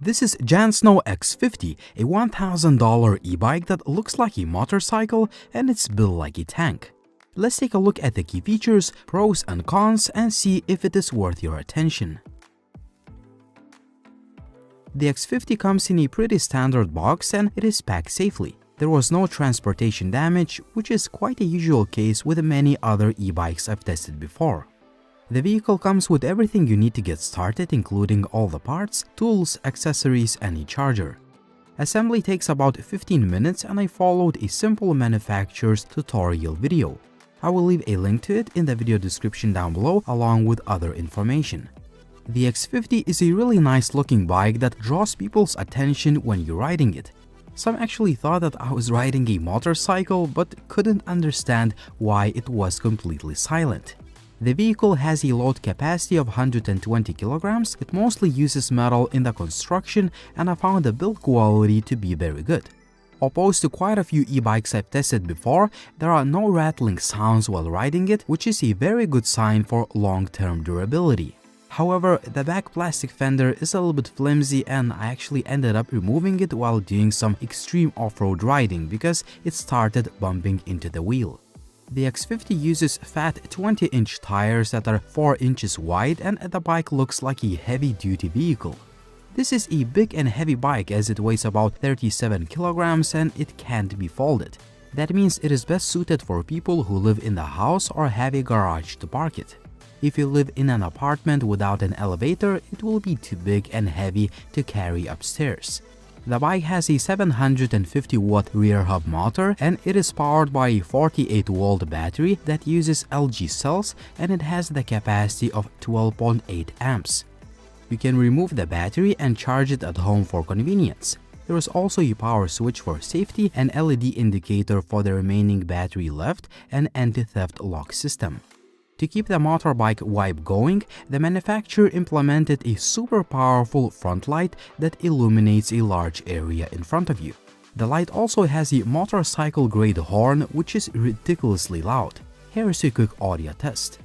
This is JANSNO X50, a $1,000 e-bike that looks like a motorcycle and it's built like a tank. Let's take a look at the key features, pros and cons, and see if it is worth your attention. The X50 comes in a pretty standard box and it is packed safely. There was no transportation damage, which is quite a usual case with many other e-bikes I've tested before. The vehicle comes with everything you need to get started, including all the parts, tools, accessories, and a charger. Assembly takes about 15 minutes and I followed a simple manufacturer's tutorial video. I will leave a link to it in the video description down below along with other information. The X50 is a really nice looking bike that draws people's attention when you're riding it. Some actually thought that I was riding a motorcycle but couldn't understand why it was completely silent. The vehicle has a load capacity of 120 kilograms, it mostly uses metal in the construction and I found the build quality to be very good. Opposed to quite a few e-bikes I've tested before, there are no rattling sounds while riding it, which is a very good sign for long-term durability. However, the back plastic fender is a little bit flimsy and I actually ended up removing it while doing some extreme off-road riding because it started bumping into the wheel. The X50 uses fat 20-inch tires that are 4 inches wide and the bike looks like a heavy-duty vehicle. This is a big and heavy bike as it weighs about 37 kilograms and it can't be folded. That means it is best suited for people who live in the house or have a garage to park it. If you live in an apartment without an elevator, it will be too big and heavy to carry upstairs. The bike has a 750-watt rear hub motor and it is powered by a 48-volt battery that uses LG cells and it has the capacity of 12.8 amps. You can remove the battery and charge it at home for convenience. There is also a power switch for safety, an LED indicator for the remaining battery left, and anti-theft lock system. To keep the motorbike vibe going, the manufacturer implemented a super powerful front light that illuminates a large area in front of you. The light also has a motorcycle-grade horn which is ridiculously loud. Here is a quick audio test.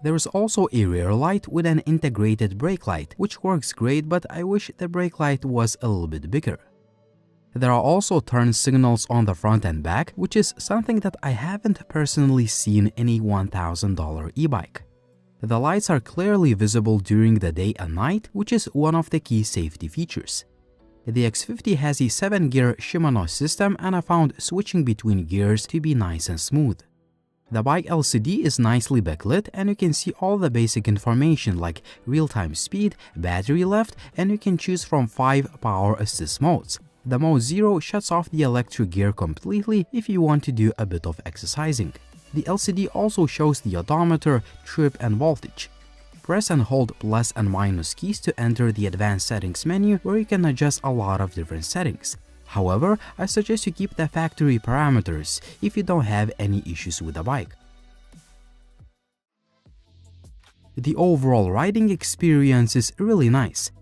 There is also a rear light with an integrated brake light, which works great, but I wish the brake light was a little bit bigger. There are also turn signals on the front and back, which is something that I haven't personally seen in a $1,000 e-bike. The lights are clearly visible during the day and night, which is one of the key safety features. The X50 has a 7-gear Shimano system and I found switching between gears to be nice and smooth. The bike LCD is nicely backlit and you can see all the basic information like real-time speed, battery left, and you can choose from 5 power assist modes. The mode 0 shuts off the electric gear completely if you want to do a bit of exercising. The LCD also shows the odometer, trip, and voltage. Press and hold plus and minus keys to enter the advanced settings menu where you can adjust a lot of different settings. However, I suggest you keep the factory parameters if you don't have any issues with the bike. The overall riding experience is really nice.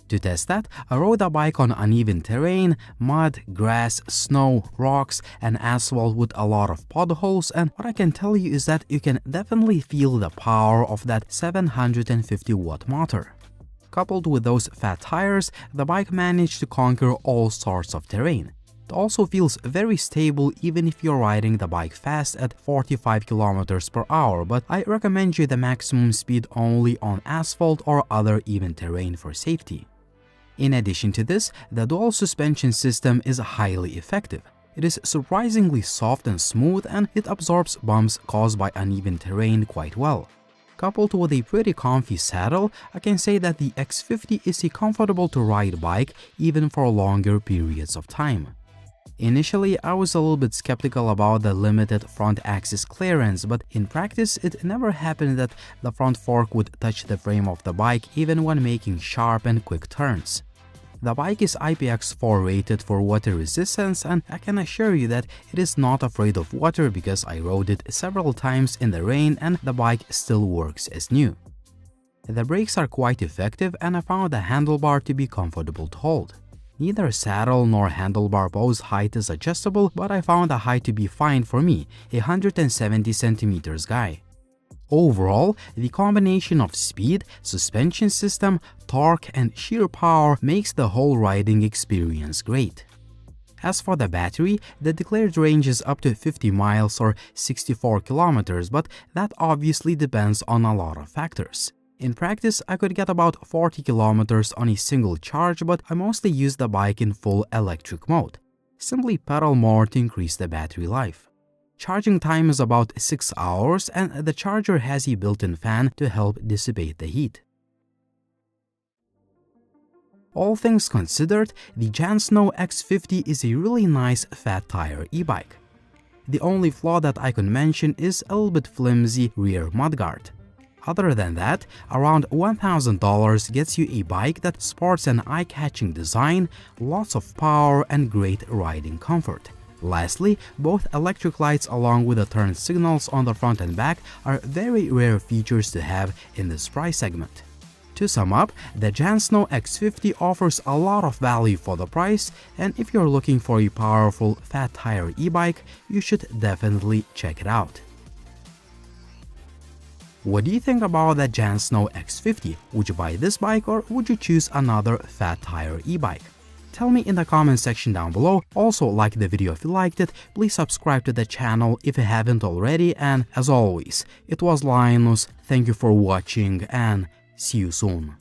To test that, I rode the bike on uneven terrain, mud, grass, snow, rocks, and asphalt with a lot of potholes, and what I can tell you is that you can definitely feel the power of that 750-watt motor. Coupled with those fat tires, the bike managed to conquer all sorts of terrain. It also feels very stable even if you're riding the bike fast at 45 km per hour, but I recommend you the maximum speed only on asphalt or other even terrain for safety. In addition to this, the dual suspension system is highly effective. It is surprisingly soft and smooth and it absorbs bumps caused by uneven terrain quite well. Coupled with a pretty comfy saddle, I can say that the X50 is a comfortable to ride bike even for longer periods of time. Initially, I was a little bit skeptical about the limited front axis clearance, but in practice it never happened that the front fork would touch the frame of the bike even when making sharp and quick turns. The bike is IPX4 rated for water resistance and I can assure you that it is not afraid of water because I rode it several times in the rain and the bike still works as new. The brakes are quite effective and I found the handlebar to be comfortable to hold. Neither saddle nor handlebar post height is adjustable, but I found the height to be fine for me, a 170 cm guy. Overall, the combination of speed, suspension system, torque, and sheer power makes the whole riding experience great. As for the battery, the declared range is up to 50 miles or 64 kilometers, but that obviously depends on a lot of factors. In practice, I could get about 40 kilometers on a single charge, but I mostly use the bike in full electric mode. Simply pedal more to increase the battery life. Charging time is about 6 hours, and the charger has a built-in fan to help dissipate the heat. All things considered, the JANSNO X50 is a really nice fat tire e-bike. The only flaw that I can mention is a little bit flimsy rear mudguard. Other than that, around $1,000 gets you a bike that sports an eye-catching design, lots of power, and great riding comfort. Lastly, both electric lights along with the turn signals on the front and back are very rare features to have in this price segment. To sum up, the JANSNO X50 offers a lot of value for the price, and if you're looking for a powerful fat tire e-bike, you should definitely check it out. What do you think about the JANSNO X50? Would you buy this bike or would you choose another fat tire e-bike? Tell me in the comment section down below. Also, like the video if you liked it, please subscribe to the channel if you haven't already, and as always, it was Linus, thank you for watching and see you soon.